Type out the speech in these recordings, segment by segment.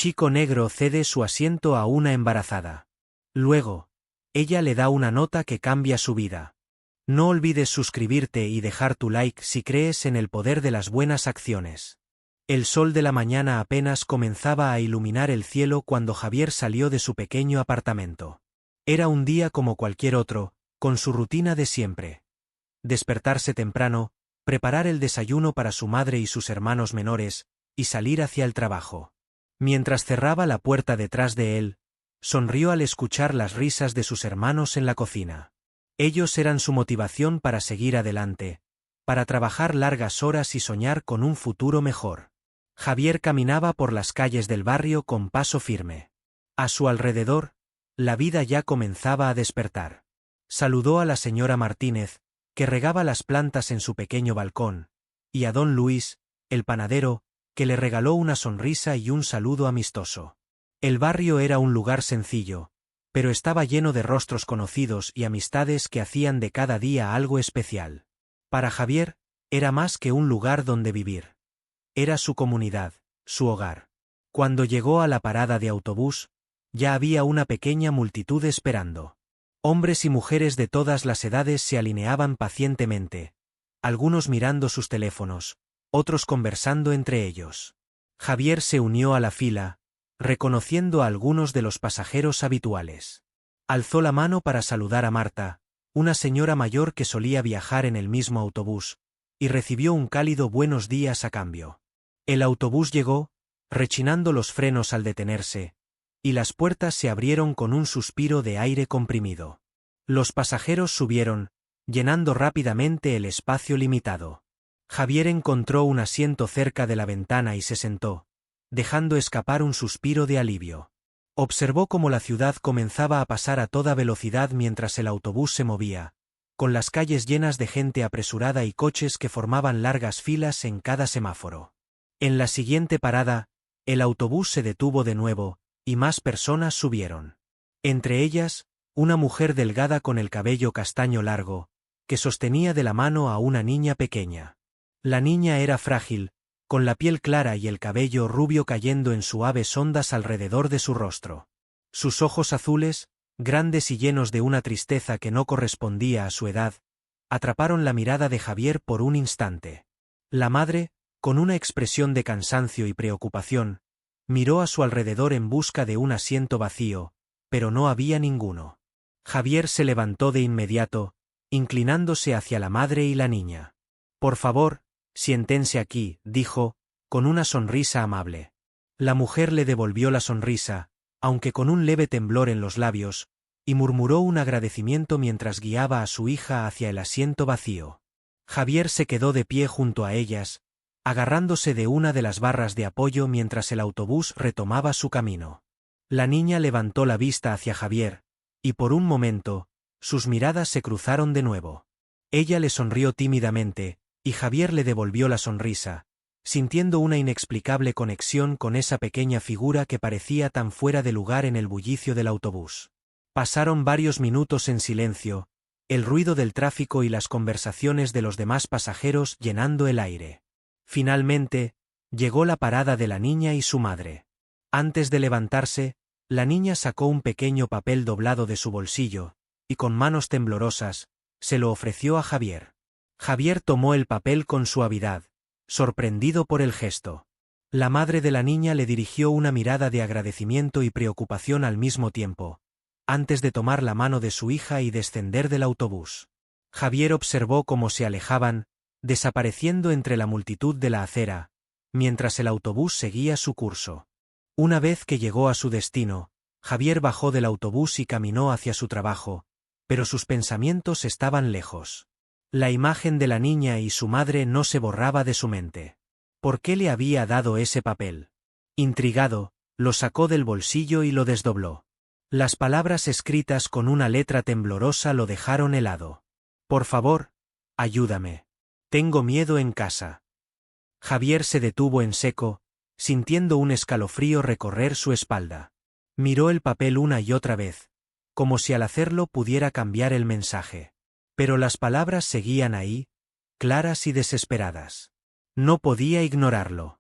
chico negro cede su asiento a una embarazada. Luego, ella le da una nota que cambia su vida. No olvides suscribirte y dejar tu like si crees en el poder de las buenas acciones. El sol de la mañana apenas comenzaba a iluminar el cielo cuando Javier salió de su pequeño apartamento. Era un día como cualquier otro, con su rutina de siempre. Despertarse temprano, preparar el desayuno para su madre y sus hermanos menores, y salir hacia el trabajo. Mientras cerraba la puerta detrás de él, sonrió al escuchar las risas de sus hermanos en la cocina. Ellos eran su motivación para seguir adelante, para trabajar largas horas y soñar con un futuro mejor. Javier caminaba por las calles del barrio con paso firme. A su alrededor, la vida ya comenzaba a despertar. Saludó a la señora Martínez, que regaba las plantas en su pequeño balcón, y a don Luis, el panadero, que le regaló una sonrisa y un saludo amistoso. El barrio era un lugar sencillo, pero estaba lleno de rostros conocidos y amistades que hacían de cada día algo especial. Para Javier, era más que un lugar donde vivir. Era su comunidad, su hogar. Cuando llegó a la parada de autobús, ya había una pequeña multitud esperando. Hombres y mujeres de todas las edades se alineaban pacientemente, algunos mirando sus teléfonos, otros conversando entre ellos. Javier se unió a la fila, reconociendo a algunos de los pasajeros habituales. Alzó la mano para saludar a Marta, una señora mayor que solía viajar en el mismo autobús, y recibió un cálido buenos días a cambio. El autobús llegó, rechinando los frenos al detenerse, y las puertas se abrieron con un suspiro de aire comprimido. Los pasajeros subieron, llenando rápidamente el espacio limitado. Javier encontró un asiento cerca de la ventana y se sentó, dejando escapar un suspiro de alivio. Observó cómo la ciudad comenzaba a pasar a toda velocidad mientras el autobús se movía, con las calles llenas de gente apresurada y coches que formaban largas filas en cada semáforo. En la siguiente parada, el autobús se detuvo de nuevo, y más personas subieron. Entre ellas, una mujer delgada con el cabello castaño largo, que sostenía de la mano a una niña pequeña. La niña era frágil, con la piel clara y el cabello rubio cayendo en suaves ondas alrededor de su rostro. Sus ojos azules, grandes y llenos de una tristeza que no correspondía a su edad, atraparon la mirada de Javier por un instante. La madre, con una expresión de cansancio y preocupación, miró a su alrededor en busca de un asiento vacío, pero no había ninguno. Javier se levantó de inmediato, inclinándose hacia la madre y la niña. «Por favor, siéntense aquí», dijo, con una sonrisa amable. La mujer le devolvió la sonrisa, aunque con un leve temblor en los labios, y murmuró un agradecimiento mientras guiaba a su hija hacia el asiento vacío. Javier se quedó de pie junto a ellas, agarrándose de una de las barras de apoyo mientras el autobús retomaba su camino. La niña levantó la vista hacia Javier, y por un momento, sus miradas se cruzaron de nuevo. Ella le sonrió tímidamente, y Javier le devolvió la sonrisa, sintiendo una inexplicable conexión con esa pequeña figura que parecía tan fuera de lugar en el bullicio del autobús. Pasaron varios minutos en silencio, el ruido del tráfico y las conversaciones de los demás pasajeros llenando el aire. Finalmente, llegó la parada de la niña y su madre. Antes de levantarse, la niña sacó un pequeño papel doblado de su bolsillo, y con manos temblorosas, se lo ofreció a Javier. Javier tomó el papel con suavidad, sorprendido por el gesto. La madre de la niña le dirigió una mirada de agradecimiento y preocupación al mismo tiempo, antes de tomar la mano de su hija y descender del autobús. Javier observó cómo se alejaban, desapareciendo entre la multitud de la acera, mientras el autobús seguía su curso. Una vez que llegó a su destino, Javier bajó del autobús y caminó hacia su trabajo, pero sus pensamientos estaban lejos. La imagen de la niña y su madre no se borraba de su mente. ¿Por qué le había dado ese papel? Intrigado, lo sacó del bolsillo y lo desdobló. Las palabras escritas con una letra temblorosa lo dejaron helado. «Por favor, ayúdame. Tengo miedo en casa». Javier se detuvo en seco, sintiendo un escalofrío recorrer su espalda. Miró el papel una y otra vez, como si al hacerlo pudiera cambiar el mensaje. Pero las palabras seguían ahí, claras y desesperadas. No podía ignorarlo.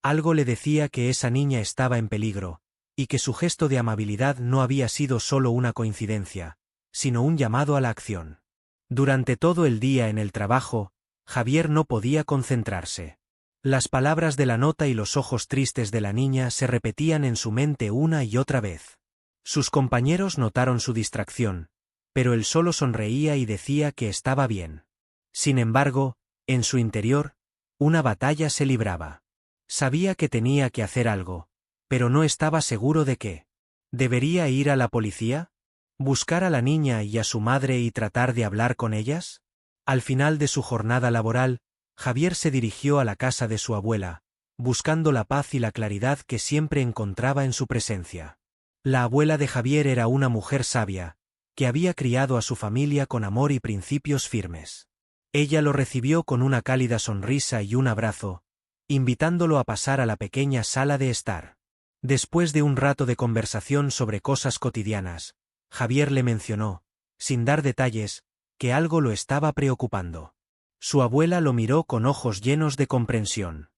Algo le decía que esa niña estaba en peligro, y que su gesto de amabilidad no había sido solo una coincidencia, sino un llamado a la acción. Durante todo el día en el trabajo, Javier no podía concentrarse. Las palabras de la nota y los ojos tristes de la niña se repetían en su mente una y otra vez. Sus compañeros notaron su distracción, pero él solo sonreía y decía que estaba bien. Sin embargo, en su interior, una batalla se libraba. Sabía que tenía que hacer algo, pero no estaba seguro de qué. ¿Debería ir a la policía? ¿Buscar a la niña y a su madre y tratar de hablar con ellas? Al final de su jornada laboral, Javier se dirigió a la casa de su abuela, buscando la paz y la claridad que siempre encontraba en su presencia. La abuela de Javier era una mujer sabia, que había criado a su familia con amor y principios firmes. Ella lo recibió con una cálida sonrisa y un abrazo, invitándolo a pasar a la pequeña sala de estar. Después de un rato de conversación sobre cosas cotidianas, Javier le mencionó, sin dar detalles, que algo lo estaba preocupando. Su abuela lo miró con ojos llenos de comprensión.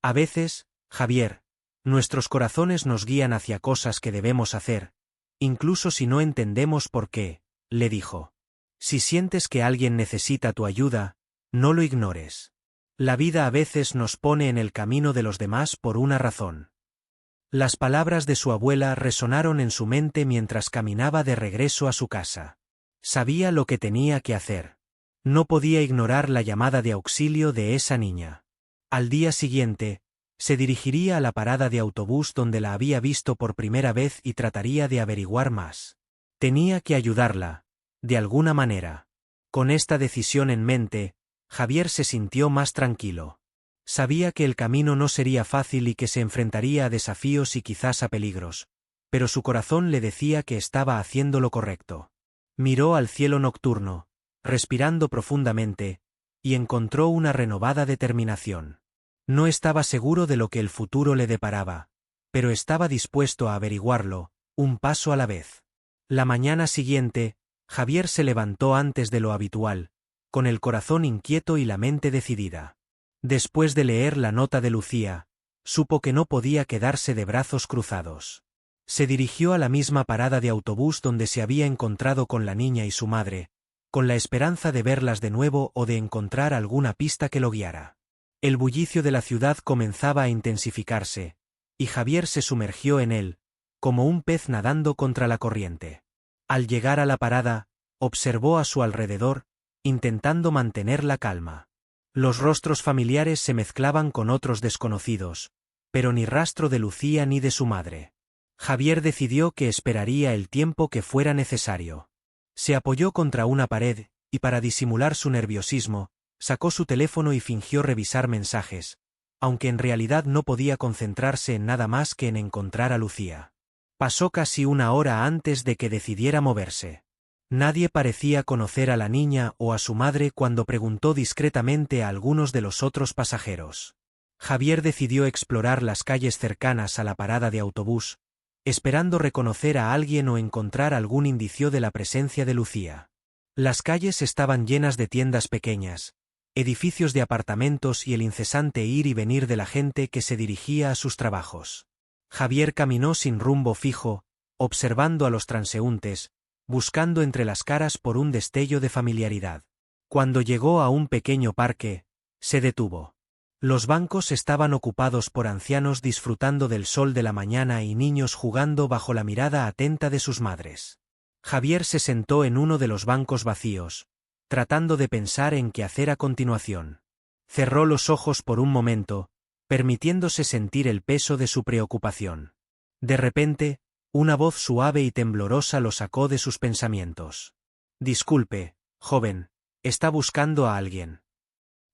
A veces, Javier, nuestros corazones nos guían hacia cosas que debemos hacer, incluso si no entendemos por qué, le dijo. Si sientes que alguien necesita tu ayuda, no lo ignores. La vida a veces nos pone en el camino de los demás por una razón. Las palabras de su abuela resonaron en su mente mientras caminaba de regreso a su casa. Sabía lo que tenía que hacer. No podía ignorar la llamada de auxilio de esa niña. Al día siguiente, se dirigiría a la parada de autobús donde la había visto por primera vez y trataría de averiguar más. Tenía que ayudarla, de alguna manera. Con esta decisión en mente, Javier se sintió más tranquilo. Sabía que el camino no sería fácil y que se enfrentaría a desafíos y quizás a peligros, pero su corazón le decía que estaba haciendo lo correcto. Miró al cielo nocturno, respirando profundamente, y encontró una renovada determinación. No estaba seguro de lo que el futuro le deparaba, pero estaba dispuesto a averiguarlo, un paso a la vez. La mañana siguiente, Javier se levantó antes de lo habitual, con el corazón inquieto y la mente decidida. Después de leer la nota de Lucía, supo que no podía quedarse de brazos cruzados. Se dirigió a la misma parada de autobús donde se había encontrado con la niña y su madre, con la esperanza de verlas de nuevo o de encontrar alguna pista que lo guiara. El bullicio de la ciudad comenzaba a intensificarse, y Javier se sumergió en él, como un pez nadando contra la corriente. Al llegar a la parada, observó a su alrededor, intentando mantener la calma. Los rostros familiares se mezclaban con otros desconocidos, pero ni rastro de Lucía ni de su madre. Javier decidió que esperaría el tiempo que fuera necesario. Se apoyó contra una pared, y para disimular su nerviosismo, sacó su teléfono y fingió revisar mensajes, aunque en realidad no podía concentrarse en nada más que en encontrar a Lucía. Pasó casi una hora antes de que decidiera moverse. Nadie parecía conocer a la niña o a su madre cuando preguntó discretamente a algunos de los otros pasajeros. Javier decidió explorar las calles cercanas a la parada de autobús, esperando reconocer a alguien o encontrar algún indicio de la presencia de Lucía. Las calles estaban llenas de tiendas pequeñas, edificios de apartamentos y el incesante ir y venir de la gente que se dirigía a sus trabajos. Javier caminó sin rumbo fijo, observando a los transeúntes, buscando entre las caras por un destello de familiaridad. Cuando llegó a un pequeño parque, se detuvo. Los bancos estaban ocupados por ancianos disfrutando del sol de la mañana y niños jugando bajo la mirada atenta de sus madres. Javier se sentó en uno de los bancos vacíos, tratando de pensar en qué hacer a continuación. Cerró los ojos por un momento, permitiéndose sentir el peso de su preocupación. De repente, una voz suave y temblorosa lo sacó de sus pensamientos. «Disculpe, joven, ¿está buscando a alguien?»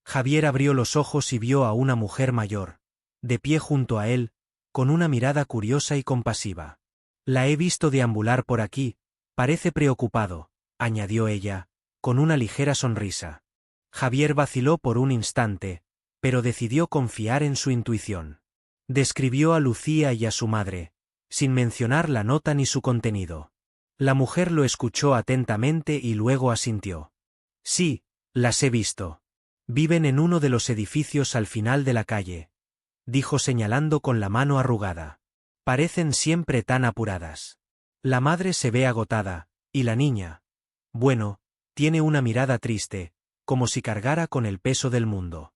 Javier abrió los ojos y vio a una mujer mayor, de pie junto a él, con una mirada curiosa y compasiva. «La he visto deambular por aquí, parece preocupado», añadió ella, con una ligera sonrisa. Javier vaciló por un instante, pero decidió confiar en su intuición. Describió a Lucía y a su madre, sin mencionar la nota ni su contenido. La mujer lo escuchó atentamente y luego asintió. «Sí, las he visto. Viven en uno de los edificios al final de la calle. dijo señalando con la mano arrugada. Parecen siempre tan apuradas. La madre se ve agotada, y la niña. Bueno, tiene una mirada triste, como si cargara con el peso del mundo.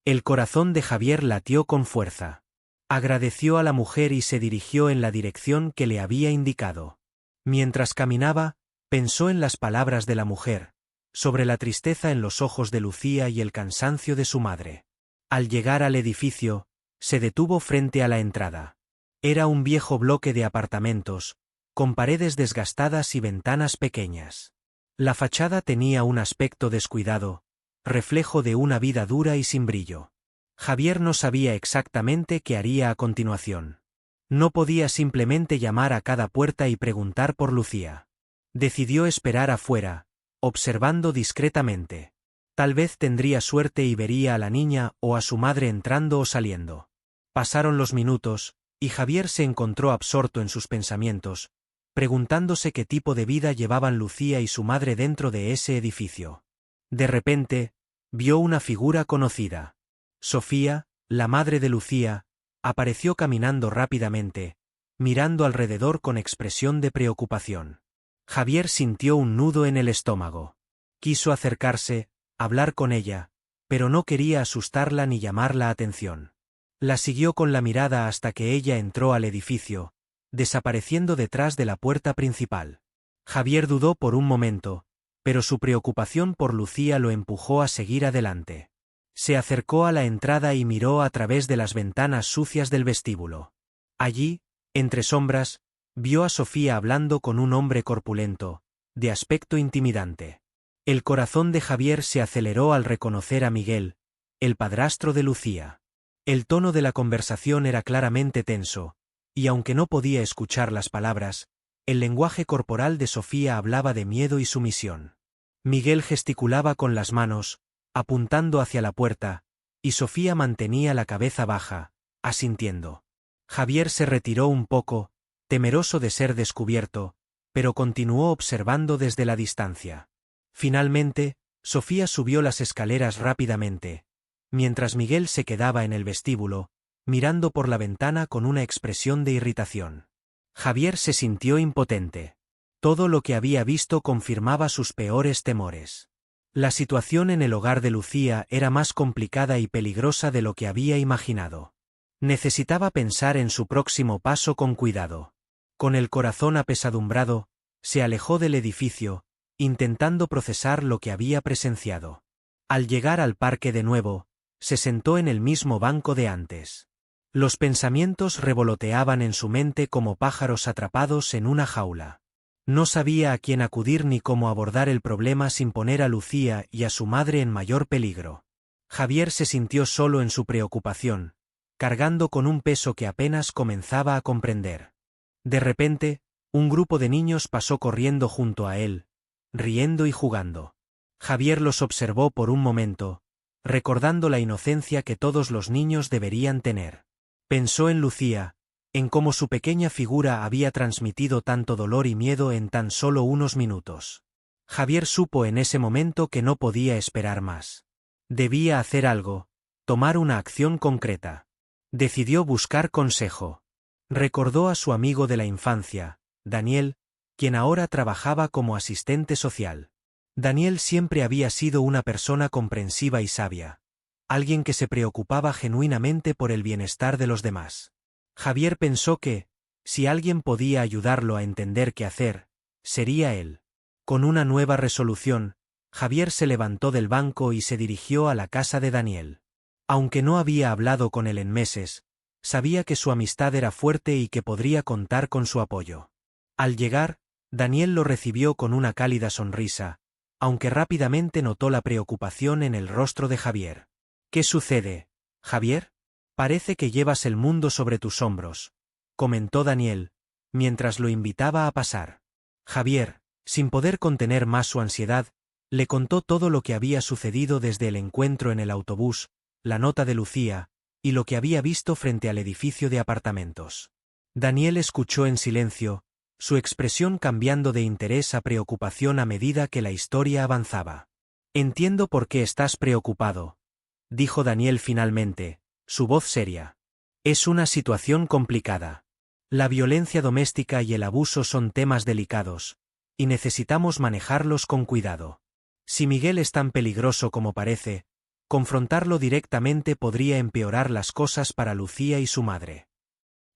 El corazón de Javier latió con fuerza. Agradeció a la mujer y se dirigió en la dirección que le había indicado. Mientras caminaba, pensó en las palabras de la mujer, sobre la tristeza en los ojos de Lucía y el cansancio de su madre. Al llegar al edificio, se detuvo frente a la entrada. Era un viejo bloque de apartamentos, con paredes desgastadas y ventanas pequeñas. La fachada tenía un aspecto descuidado, reflejo de una vida dura y sin brillo. Javier no sabía exactamente qué haría a continuación. No podía simplemente llamar a cada puerta y preguntar por Lucía. Decidió esperar afuera, observando discretamente. Tal vez tendría suerte y vería a la niña o a su madre entrando o saliendo. Pasaron los minutos, y Javier se encontró absorto en sus pensamientos, preguntándose qué tipo de vida llevaban Lucía y su madre dentro de ese edificio. De repente, vio una figura conocida. Sofía, la madre de Lucía, apareció caminando rápidamente, mirando alrededor con expresión de preocupación. Javier sintió un nudo en el estómago. Quiso acercarse, hablar con ella, pero no quería asustarla ni llamar la atención. La siguió con la mirada hasta que ella entró al edificio, desapareciendo detrás de la puerta principal. Javier dudó por un momento, pero su preocupación por Lucía lo empujó a seguir adelante. Se acercó a la entrada y miró a través de las ventanas sucias del vestíbulo. Allí, entre sombras, vio a Sofía hablando con un hombre corpulento, de aspecto intimidante. El corazón de Javier se aceleró al reconocer a Miguel, el padrastro de Lucía. El tono de la conversación era claramente tenso, y aunque no podía escuchar las palabras, el lenguaje corporal de Sofía hablaba de miedo y sumisión. Miguel gesticulaba con las manos, apuntando hacia la puerta, y Sofía mantenía la cabeza baja, asintiendo. Javier se retiró un poco, temeroso de ser descubierto, pero continuó observando desde la distancia. Finalmente, Sofía subió las escaleras rápidamente, mientras Miguel se quedaba en el vestíbulo, mirando por la ventana con una expresión de irritación. Javier se sintió impotente. Todo lo que había visto confirmaba sus peores temores. La situación en el hogar de Lucía era más complicada y peligrosa de lo que había imaginado. Necesitaba pensar en su próximo paso con cuidado. Con el corazón apesadumbrado, se alejó del edificio, intentando procesar lo que había presenciado. Al llegar al parque de nuevo, se sentó en el mismo banco de antes. Los pensamientos revoloteaban en su mente como pájaros atrapados en una jaula. No sabía a quién acudir ni cómo abordar el problema sin poner a Lucía y a su madre en mayor peligro. Javier se sintió solo en su preocupación, cargando con un peso que apenas comenzaba a comprender. De repente, un grupo de niños pasó corriendo junto a él, riendo y jugando. Javier los observó por un momento, recordando la inocencia que todos los niños deberían tener. Pensó en Lucía, en cómo su pequeña figura había transmitido tanto dolor y miedo en tan solo unos minutos. Javier supo en ese momento que no podía esperar más. Debía hacer algo, tomar una acción concreta. Decidió buscar consejo. Recordó a su amigo de la infancia, Daniel, quien ahora trabajaba como asistente social. Daniel siempre había sido una persona comprensiva y sabia, alguien que se preocupaba genuinamente por el bienestar de los demás. Javier pensó que, si alguien podía ayudarlo a entender qué hacer, sería él. Con una nueva resolución, Javier se levantó del banco y se dirigió a la casa de Daniel. Aunque no había hablado con él en meses, sabía que su amistad era fuerte y que podría contar con su apoyo. Al llegar, Daniel lo recibió con una cálida sonrisa, aunque rápidamente notó la preocupación en el rostro de Javier. «¿Qué sucede, Javier? Parece que llevas el mundo sobre tus hombros», comentó Daniel, mientras lo invitaba a pasar. Javier, sin poder contener más su ansiedad, le contó todo lo que había sucedido desde el encuentro en el autobús, la nota de Lucía, y lo que había visto frente al edificio de apartamentos. Daniel escuchó en silencio, su expresión cambiando de interés a preocupación a medida que la historia avanzaba. «Entiendo por qué estás preocupado», dijo Daniel finalmente, su voz seria. Es una situación complicada. La violencia doméstica y el abuso son temas delicados, y necesitamos manejarlos con cuidado. Si Miguel es tan peligroso como parece, confrontarlo directamente podría empeorar las cosas para Lucía y su madre.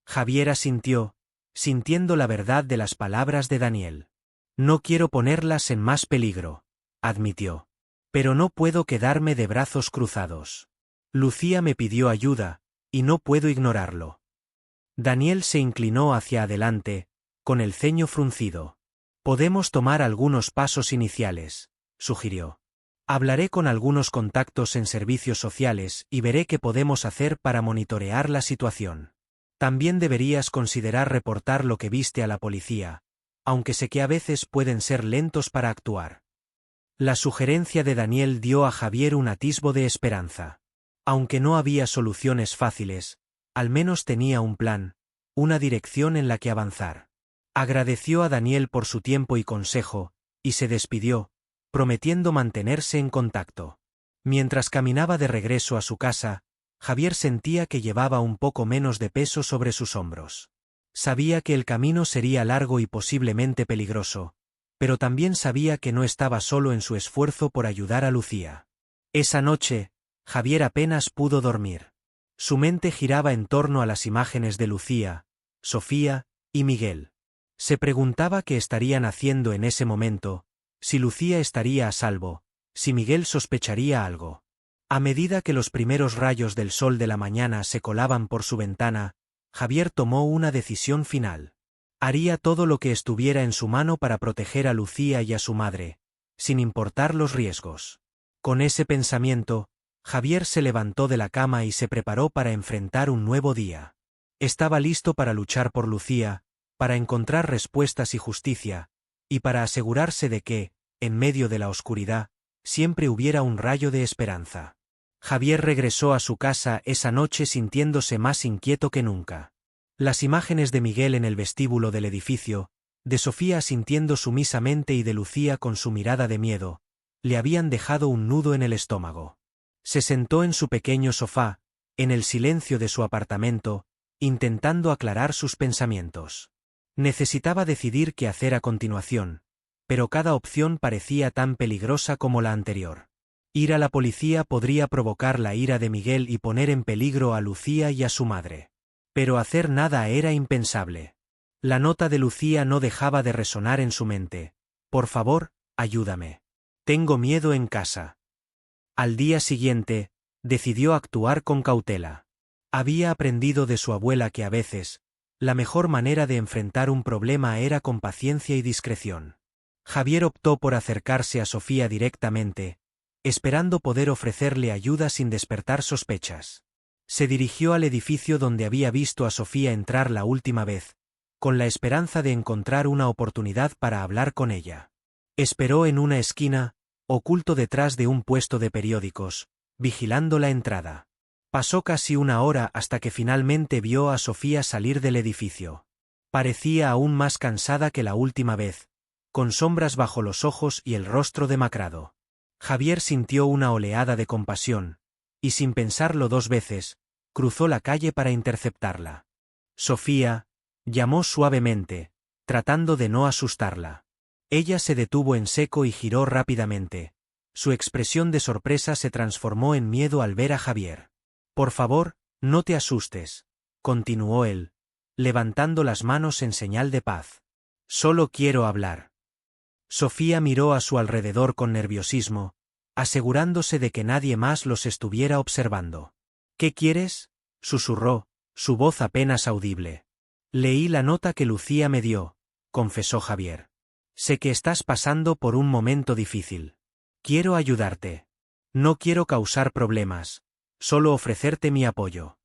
Javier asintió, sintiendo la verdad de las palabras de Daniel. No quiero ponerlas en más peligro, admitió. Pero no puedo quedarme de brazos cruzados. Lucía me pidió ayuda, y no puedo ignorarlo. Daniel se inclinó hacia adelante, con el ceño fruncido. Podemos tomar algunos pasos iniciales, sugirió. Hablaré con algunos contactos en servicios sociales y veré qué podemos hacer para monitorear la situación. También deberías considerar reportar lo que viste a la policía, aunque sé que a veces pueden ser lentos para actuar. La sugerencia de Daniel dio a Javier un atisbo de esperanza. Aunque no había soluciones fáciles, al menos tenía un plan, una dirección en la que avanzar. Agradeció a Daniel por su tiempo y consejo, y se despidió, prometiendo mantenerse en contacto. Mientras caminaba de regreso a su casa, Javier sentía que llevaba un poco menos de peso sobre sus hombros. Sabía que el camino sería largo y posiblemente peligroso, pero también sabía que no estaba solo en su esfuerzo por ayudar a Lucía. Esa noche, Javier apenas pudo dormir. Su mente giraba en torno a las imágenes de Lucía, Sofía y Miguel. Se preguntaba qué estarían haciendo en ese momento, si Lucía estaría a salvo, si Miguel sospecharía algo. A medida que los primeros rayos del sol de la mañana se colaban por su ventana, Javier tomó una decisión final. Haría todo lo que estuviera en su mano para proteger a Lucía y a su madre, sin importar los riesgos. Con ese pensamiento, Javier se levantó de la cama y se preparó para enfrentar un nuevo día. Estaba listo para luchar por Lucía, para encontrar respuestas y justicia, y para asegurarse de que, en medio de la oscuridad, siempre hubiera un rayo de esperanza. Javier regresó a su casa esa noche sintiéndose más inquieto que nunca. Las imágenes de Miguel en el vestíbulo del edificio, de Sofía asintiendo sumisamente y de Lucía con su mirada de miedo, le habían dejado un nudo en el estómago. Se sentó en su pequeño sofá, en el silencio de su apartamento, intentando aclarar sus pensamientos. Necesitaba decidir qué hacer a continuación, pero cada opción parecía tan peligrosa como la anterior. Ir a la policía podría provocar la ira de Miguel y poner en peligro a Lucía y a su madre. Pero hacer nada era impensable. La nota de Lucía no dejaba de resonar en su mente. Por favor, ayúdame. Tengo miedo en casa. Al día siguiente, decidió actuar con cautela. Había aprendido de su abuela que a veces, la mejor manera de enfrentar un problema era con paciencia y discreción. Javier optó por acercarse a Sofía directamente, esperando poder ofrecerle ayuda sin despertar sospechas. Se dirigió al edificio donde había visto a Sofía entrar la última vez, con la esperanza de encontrar una oportunidad para hablar con ella. Esperó en una esquina, oculto detrás de un puesto de periódicos, vigilando la entrada. Pasó casi una hora hasta que finalmente vio a Sofía salir del edificio. Parecía aún más cansada que la última vez, con sombras bajo los ojos y el rostro demacrado. Javier sintió una oleada de compasión, y sin pensarlo dos veces, cruzó la calle para interceptarla. Sofía, llamó suavemente, tratando de no asustarla. Ella se detuvo en seco y giró rápidamente. Su expresión de sorpresa se transformó en miedo al ver a Javier. Por favor, no te asustes, continuó él, levantando las manos en señal de paz. Solo quiero hablar. Sofía miró a su alrededor con nerviosismo, asegurándose de que nadie más los estuviera observando. ¿Qué quieres?, susurró, su voz apenas audible. Leí la nota que Lucía me dio, confesó Javier. Sé que estás pasando por un momento difícil. Quiero ayudarte. No quiero causar problemas, solo ofrecerte mi apoyo.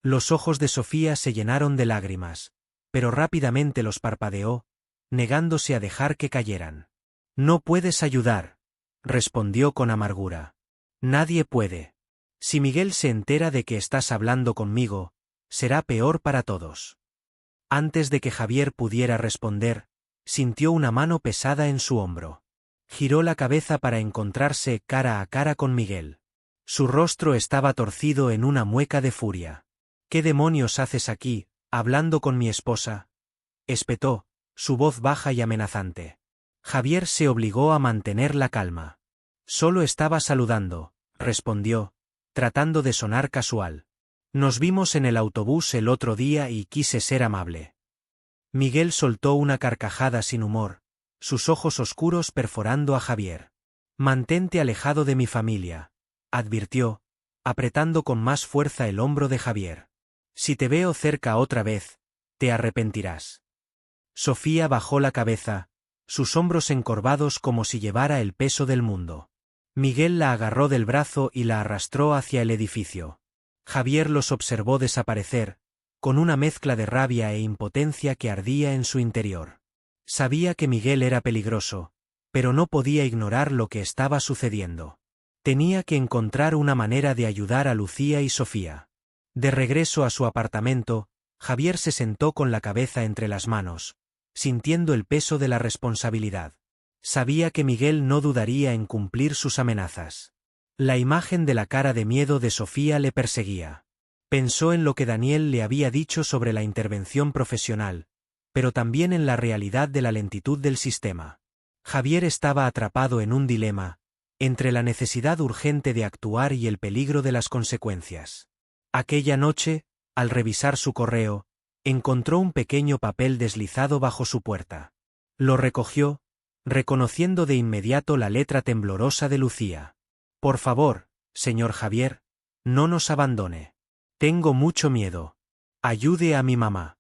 Los ojos de Sofía se llenaron de lágrimas, pero rápidamente los parpadeó, negándose a dejar que cayeran. No puedes ayudar, respondió con amargura. Nadie puede. Si Miguel se entera de que estás hablando conmigo, será peor para todos. Antes de que Javier pudiera responder, sintió una mano pesada en su hombro. Giró la cabeza para encontrarse cara a cara con Miguel. Su rostro estaba torcido en una mueca de furia. ¿Qué demonios haces aquí, hablando con mi esposa?, espetó, su voz baja y amenazante. Javier se obligó a mantener la calma. Solo estaba saludando, respondió, tratando de sonar casual. Nos vimos en el autobús el otro día y quise ser amable. Miguel soltó una carcajada sin humor, sus ojos oscuros perforando a Javier. Mantente alejado de mi familia, advirtió, apretando con más fuerza el hombro de Javier. Si te veo cerca otra vez, te arrepentirás. Sofía bajó la cabeza, sus hombros encorvados como si llevara el peso del mundo. Miguel la agarró del brazo y la arrastró hacia el edificio. Javier los observó desaparecer, con una mezcla de rabia e impotencia que ardía en su interior. Sabía que Miguel era peligroso, pero no podía ignorar lo que estaba sucediendo. Tenía que encontrar una manera de ayudar a Lucía y Sofía. De regreso a su apartamento, Javier se sentó con la cabeza entre las manos, sintiendo el peso de la responsabilidad. Sabía que Miguel no dudaría en cumplir sus amenazas. La imagen de la cara de miedo de Sofía le perseguía. Pensó en lo que Daniel le había dicho sobre la intervención profesional, pero también en la realidad de la lentitud del sistema. Javier estaba atrapado en un dilema, entre la necesidad urgente de actuar y el peligro de las consecuencias. Aquella noche, al revisar su correo, encontró un pequeño papel deslizado bajo su puerta. Lo recogió, reconociendo de inmediato la letra temblorosa de Lucía. Por favor, señor Javier, no nos abandone. Tengo mucho miedo. Ayude a mi mamá.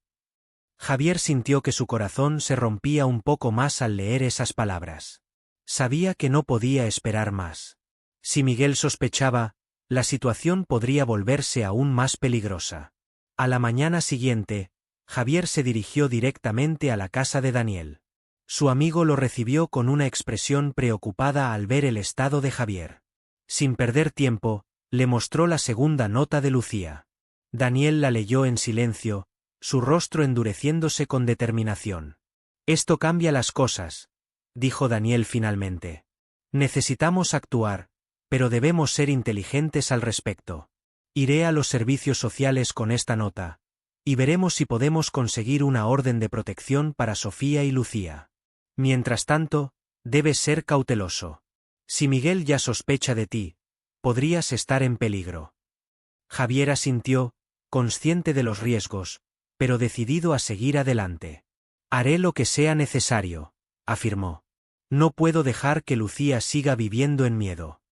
Javier sintió que su corazón se rompía un poco más al leer esas palabras. Sabía que no podía esperar más. Si Miguel sospechaba, la situación podría volverse aún más peligrosa. A la mañana siguiente, Javier se dirigió directamente a la casa de Daniel. Su amigo lo recibió con una expresión preocupada al ver el estado de Javier. Sin perder tiempo, le mostró la segunda nota de Lucía. Daniel la leyó en silencio, su rostro endureciéndose con determinación. Esto cambia las cosas, dijo Daniel finalmente. Necesitamos actuar, pero debemos ser inteligentes al respecto. Iré a los servicios sociales con esta nota, y veremos si podemos conseguir una orden de protección para Sofía y Lucía. Mientras tanto, debes ser cauteloso. Si Miguel ya sospecha de ti, podrías estar en peligro. Javier asintió, consciente de los riesgos, pero decidido a seguir adelante. Haré lo que sea necesario, afirmó. No puedo dejar que Lucía siga viviendo en miedo.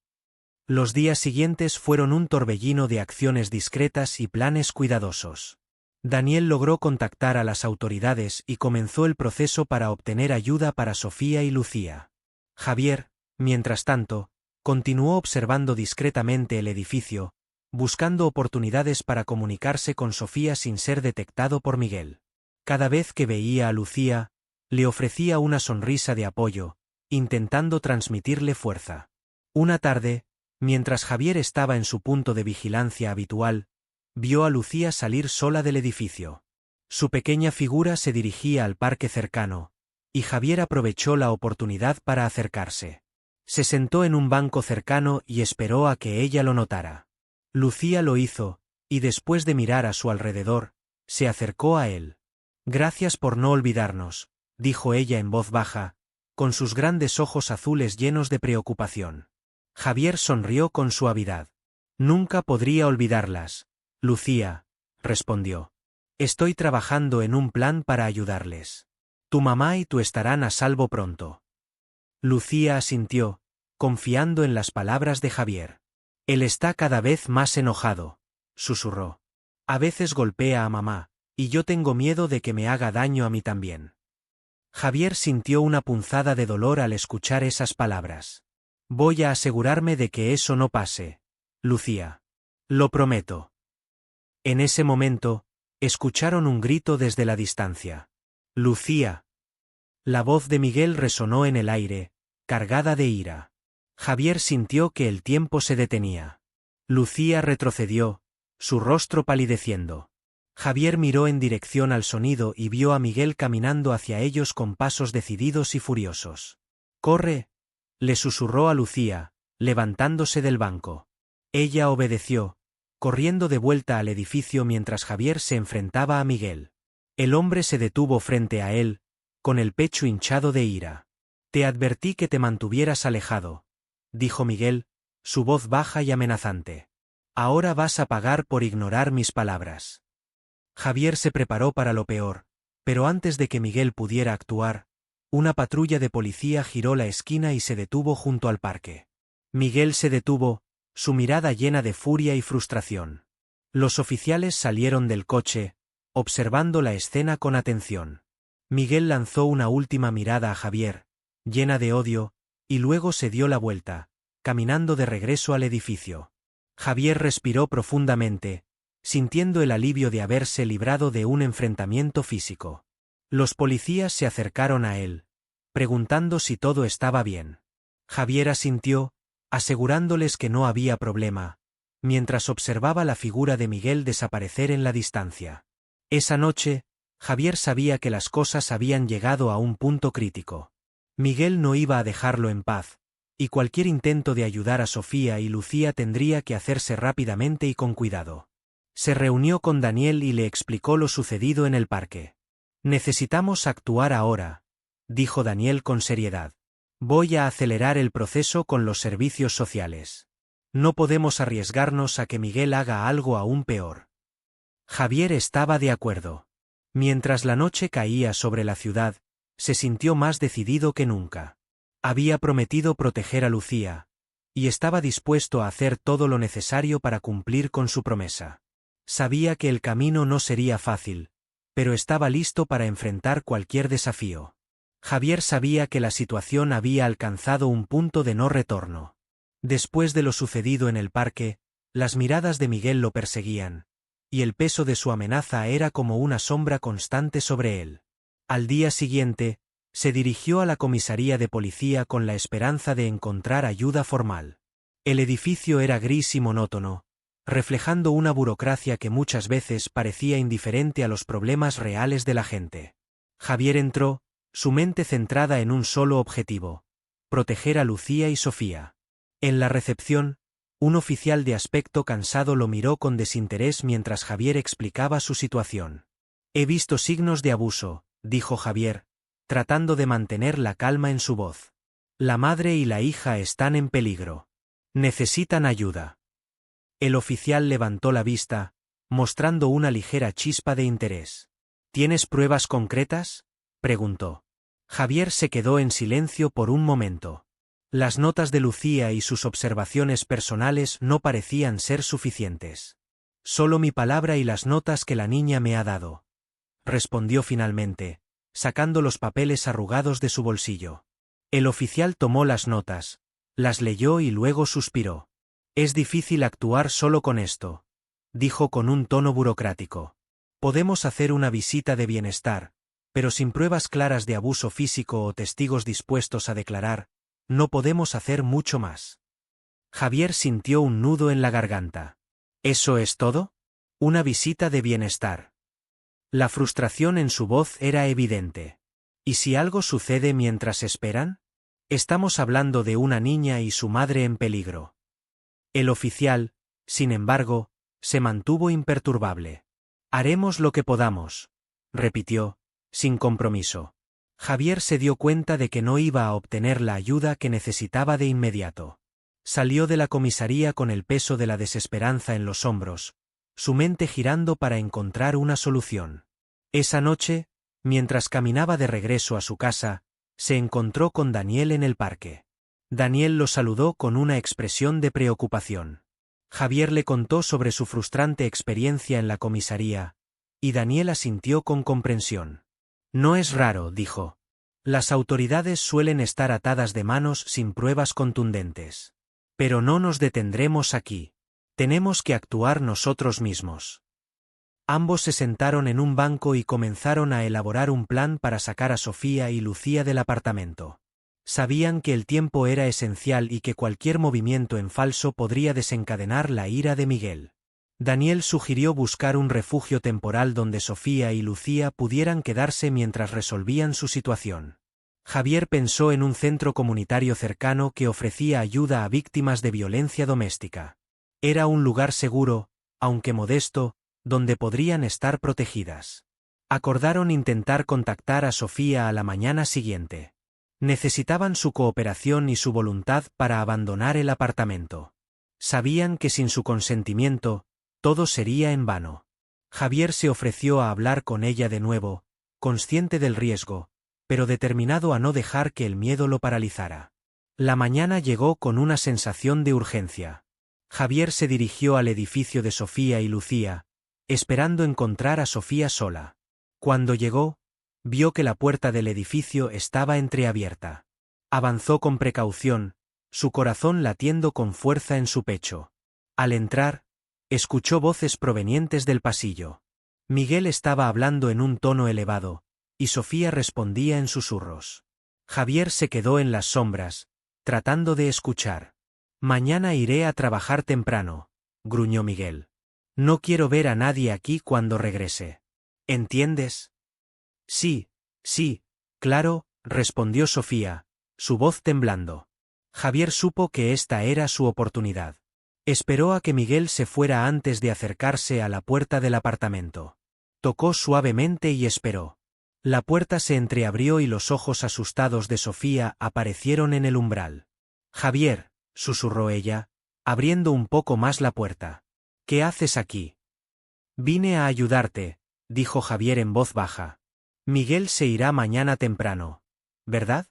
Los días siguientes fueron un torbellino de acciones discretas y planes cuidadosos. Daniel logró contactar a las autoridades y comenzó el proceso para obtener ayuda para Sofía y Lucía. Javier, mientras tanto, continuó observando discretamente el edificio, buscando oportunidades para comunicarse con Sofía sin ser detectado por Miguel. Cada vez que veía a Lucía, le ofrecía una sonrisa de apoyo, intentando transmitirle fuerza. Una tarde, mientras Javier estaba en su punto de vigilancia habitual, vio a Lucía salir sola del edificio. Su pequeña figura se dirigía al parque cercano, y Javier aprovechó la oportunidad para acercarse. Se sentó en un banco cercano y esperó a que ella lo notara. Lucía lo hizo, y después de mirar a su alrededor, se acercó a él. Gracias por no olvidarnos, dijo ella en voz baja, con sus grandes ojos azules llenos de preocupación. Javier sonrió con suavidad. Nunca podría olvidarlas, Lucía, respondió. Estoy trabajando en un plan para ayudarles. Tu mamá y tú estarán a salvo pronto. Lucía asintió, confiando en las palabras de Javier. Él está cada vez más enojado, susurró. A veces golpea a mamá, y yo tengo miedo de que me haga daño a mí también. Javier sintió una punzada de dolor al escuchar esas palabras. Voy a asegurarme de que eso no pase, Lucía. Lo prometo. En ese momento, escucharon un grito desde la distancia. Lucía. La voz de Miguel resonó en el aire, cargada de ira. Javier sintió que el tiempo se detenía. Lucía retrocedió, su rostro palideciendo. Javier miró en dirección al sonido y vio a Miguel caminando hacia ellos con pasos decididos y furiosos. «¡Corre!», le susurró a Lucía, levantándose del banco. Ella obedeció, corriendo de vuelta al edificio mientras Javier se enfrentaba a Miguel. El hombre se detuvo frente a él, con el pecho hinchado de ira. Te advertí que te mantuvieras alejado, dijo Miguel, su voz baja y amenazante. Ahora vas a pagar por ignorar mis palabras. Javier se preparó para lo peor, pero antes de que Miguel pudiera actuar, una patrulla de policía giró la esquina y se detuvo junto al parque. Miguel se detuvo, su mirada llena de furia y frustración. Los oficiales salieron del coche, observando la escena con atención. Miguel lanzó una última mirada a Javier, llena de odio, y luego se dio la vuelta, caminando de regreso al edificio. Javier respiró profundamente, sintiendo el alivio de haberse librado de un enfrentamiento físico. Los policías se acercaron a él, preguntando si todo estaba bien. Javier asintió, asegurándoles que no había problema, mientras observaba la figura de Miguel desaparecer en la distancia. Esa noche, Javier sabía que las cosas habían llegado a un punto crítico. Miguel no iba a dejarlo en paz, y cualquier intento de ayudar a Sofía y Lucía tendría que hacerse rápidamente y con cuidado. Se reunió con Daniel y le explicó lo sucedido en el parque. Necesitamos actuar ahora, dijo Daniel con seriedad. Voy a acelerar el proceso con los servicios sociales. No podemos arriesgarnos a que Miguel haga algo aún peor. Javier estaba de acuerdo. Mientras la noche caía sobre la ciudad, se sintió más decidido que nunca. Había prometido proteger a Lucía, y estaba dispuesto a hacer todo lo necesario para cumplir con su promesa. Sabía que el camino no sería fácil, pero estaba listo para enfrentar cualquier desafío. Javier sabía que la situación había alcanzado un punto de no retorno. Después de lo sucedido en el parque, las miradas de Miguel lo perseguían, y el peso de su amenaza era como una sombra constante sobre él. Al día siguiente, se dirigió a la comisaría de policía con la esperanza de encontrar ayuda formal. El edificio era gris y monótono, reflejando una burocracia que muchas veces parecía indiferente a los problemas reales de la gente. Javier entró, su mente centrada en un solo objetivo: proteger a Lucía y Sofía. En la recepción, un oficial de aspecto cansado lo miró con desinterés mientras Javier explicaba su situación. He visto signos de abuso, dijo Javier, tratando de mantener la calma en su voz. La madre y la hija están en peligro. Necesitan ayuda. El oficial levantó la vista, mostrando una ligera chispa de interés. ¿Tienes pruebas concretas?, preguntó. Javier se quedó en silencio por un momento. Las notas de Lucía y sus observaciones personales no parecían ser suficientes. Solo mi palabra y las notas que la niña me ha dado, respondió finalmente, sacando los papeles arrugados de su bolsillo. El oficial tomó las notas, las leyó y luego suspiró. Es difícil actuar solo con esto, dijo con un tono burocrático. Podemos hacer una visita de bienestar, pero sin pruebas claras de abuso físico o testigos dispuestos a declarar, no podemos hacer mucho más. Javier sintió un nudo en la garganta. ¿Eso es todo? Una visita de bienestar. La frustración en su voz era evidente. ¿Y si algo sucede mientras esperan? Estamos hablando de una niña y su madre en peligro. El oficial, sin embargo, se mantuvo imperturbable. Haremos lo que podamos, repitió, sin compromiso. Javier se dio cuenta de que no iba a obtener la ayuda que necesitaba de inmediato. Salió de la comisaría con el peso de la desesperanza en los hombros, su mente girando para encontrar una solución. Esa noche, mientras caminaba de regreso a su casa, se encontró con Daniel en el parque. Daniel lo saludó con una expresión de preocupación. Javier le contó sobre su frustrante experiencia en la comisaría, y Daniel asintió con comprensión. No es raro, dijo. Las autoridades suelen estar atadas de manos sin pruebas contundentes. Pero no nos detendremos aquí. Tenemos que actuar nosotros mismos. Ambos se sentaron en un banco y comenzaron a elaborar un plan para sacar a Sofía y Lucía del apartamento. Sabían que el tiempo era esencial y que cualquier movimiento en falso podría desencadenar la ira de Miguel. Daniel sugirió buscar un refugio temporal donde Sofía y Lucía pudieran quedarse mientras resolvían su situación. Javier pensó en un centro comunitario cercano que ofrecía ayuda a víctimas de violencia doméstica. Era un lugar seguro, aunque modesto, donde podrían estar protegidas. Acordaron intentar contactar a Sofía a la mañana siguiente. Necesitaban su cooperación y su voluntad para abandonar el apartamento. Sabían que sin su consentimiento, todo sería en vano. Javier se ofreció a hablar con ella de nuevo, consciente del riesgo, pero determinado a no dejar que el miedo lo paralizara. La mañana llegó con una sensación de urgencia. Javier se dirigió al edificio de Sofía y Lucía, esperando encontrar a Sofía sola. Cuando llegó, vio que la puerta del edificio estaba entreabierta. Avanzó con precaución, su corazón latiendo con fuerza en su pecho. Al entrar, escuchó voces provenientes del pasillo. Miguel estaba hablando en un tono elevado, y Sofía respondía en susurros. Javier se quedó en las sombras, tratando de escuchar. «Mañana iré a trabajar temprano», gruñó Miguel. «No quiero ver a nadie aquí cuando regrese. ¿Entiendes?» «Sí, sí, claro», respondió Sofía, su voz temblando. Javier supo que esta era su oportunidad. Esperó a que Miguel se fuera antes de acercarse a la puerta del apartamento. Tocó suavemente y esperó. La puerta se entreabrió y los ojos asustados de Sofía aparecieron en el umbral. «Javier», susurró ella, abriendo un poco más la puerta. «¿Qué haces aquí?» «Vine a ayudarte», dijo Javier en voz baja. «Miguel se irá mañana temprano, ¿verdad?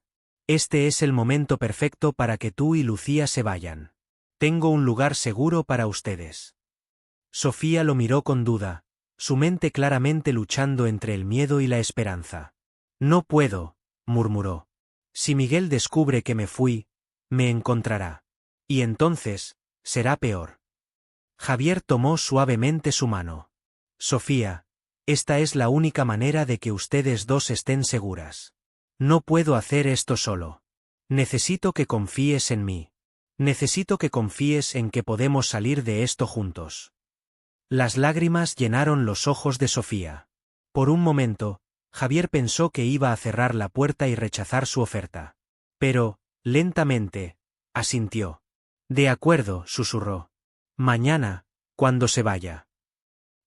Este es el momento perfecto para que tú y Lucía se vayan. Tengo un lugar seguro para ustedes». Sofía lo miró con duda, su mente claramente luchando entre el miedo y la esperanza. «No puedo», murmuró. «Si Miguel descubre que me fui, me encontrará. Y entonces, será peor». Javier tomó suavemente su mano. «Sofía, esta es la única manera de que ustedes dos estén seguras. No puedo hacer esto solo. Necesito que confíes en mí. Necesito que confíes en que podemos salir de esto juntos». Las lágrimas llenaron los ojos de Sofía. Por un momento, Javier pensó que iba a cerrar la puerta y rechazar su oferta. Pero, lentamente, asintió. «De acuerdo», susurró. «Mañana, cuando se vaya».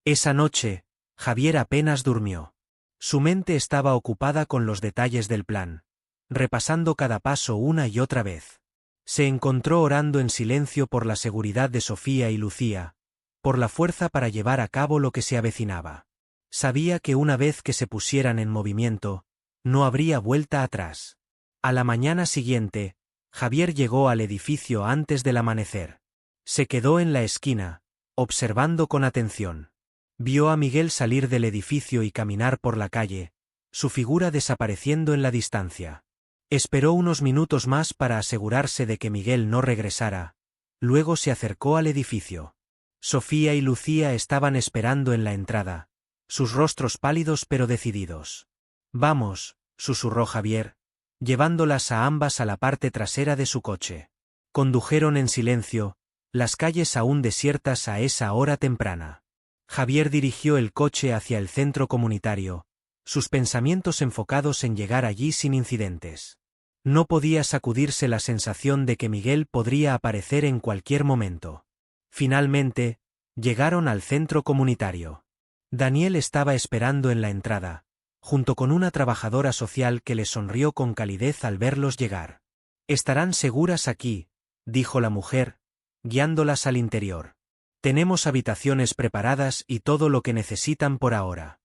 Esa noche, Javier apenas durmió. Su mente estaba ocupada con los detalles del plan, repasando cada paso una y otra vez. Se encontró orando en silencio por la seguridad de Sofía y Lucía, por la fuerza para llevar a cabo lo que se avecinaba. Sabía que una vez que se pusieran en movimiento, no habría vuelta atrás. A la mañana siguiente, Javier llegó al edificio antes del amanecer. Se quedó en la esquina, observando con atención. Vio a Miguel salir del edificio y caminar por la calle, su figura desapareciendo en la distancia. Esperó unos minutos más para asegurarse de que Miguel no regresara, luego se acercó al edificio. Sofía y Lucía estaban esperando en la entrada, sus rostros pálidos pero decididos. «Vamos», susurró Javier, llevándolas a ambas a la parte trasera de su coche. Condujeron en silencio, las calles aún desiertas a esa hora temprana. Javier dirigió el coche hacia el centro comunitario, sus pensamientos enfocados en llegar allí sin incidentes. No podía sacudirse la sensación de que Miguel podría aparecer en cualquier momento. Finalmente, llegaron al centro comunitario. Daniel estaba esperando en la entrada, junto con una trabajadora social que le sonrió con calidez al verlos llegar. «Estarán seguras aquí», dijo la mujer, guiándolas al interior. «Tenemos habitaciones preparadas y todo lo que necesitan por ahora».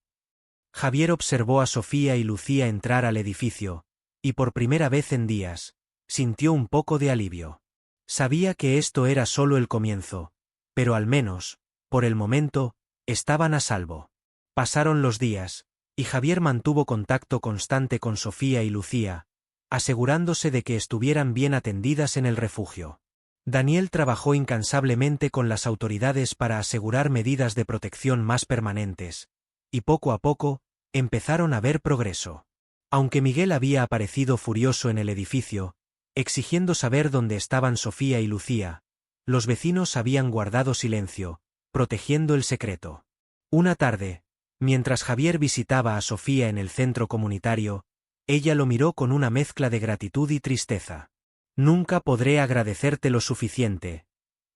Javier observó a Sofía y Lucía entrar al edificio, y por primera vez en días, sintió un poco de alivio. Sabía que esto era solo el comienzo, pero al menos, por el momento, estaban a salvo. Pasaron los días, y Javier mantuvo contacto constante con Sofía y Lucía, asegurándose de que estuvieran bien atendidas en el refugio. Daniel trabajó incansablemente con las autoridades para asegurar medidas de protección más permanentes, y poco a poco, empezaron a ver progreso. Aunque Miguel había aparecido furioso en el edificio, exigiendo saber dónde estaban Sofía y Lucía, los vecinos habían guardado silencio, protegiendo el secreto. Una tarde, mientras Javier visitaba a Sofía en el centro comunitario, ella lo miró con una mezcla de gratitud y tristeza. «Nunca podré agradecerte lo suficiente»,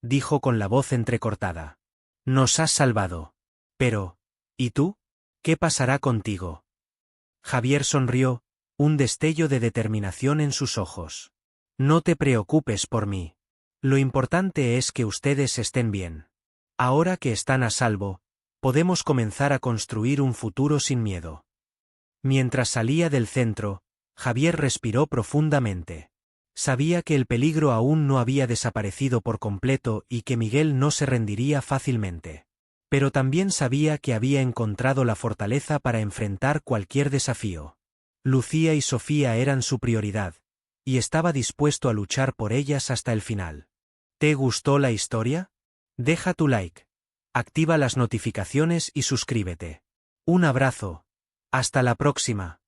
dijo con la voz entrecortada. Nos has salvado. Pero, ¿y tú? ¿Qué pasará contigo? Javier sonrió, un destello de determinación en sus ojos. No te preocupes por mí. Lo importante es que ustedes estén bien. Ahora que están a salvo, podemos comenzar a construir un futuro sin miedo. Mientras salía del centro, Javier respiró profundamente. Sabía que el peligro aún no había desaparecido por completo y que Miguel no se rendiría fácilmente. Pero también sabía que había encontrado la fortaleza para enfrentar cualquier desafío. Lucía y Sofía eran su prioridad, y estaba dispuesto a luchar por ellas hasta el final. ¿Te gustó la historia? Deja tu like, activa las notificaciones y suscríbete. Un abrazo. Hasta la próxima.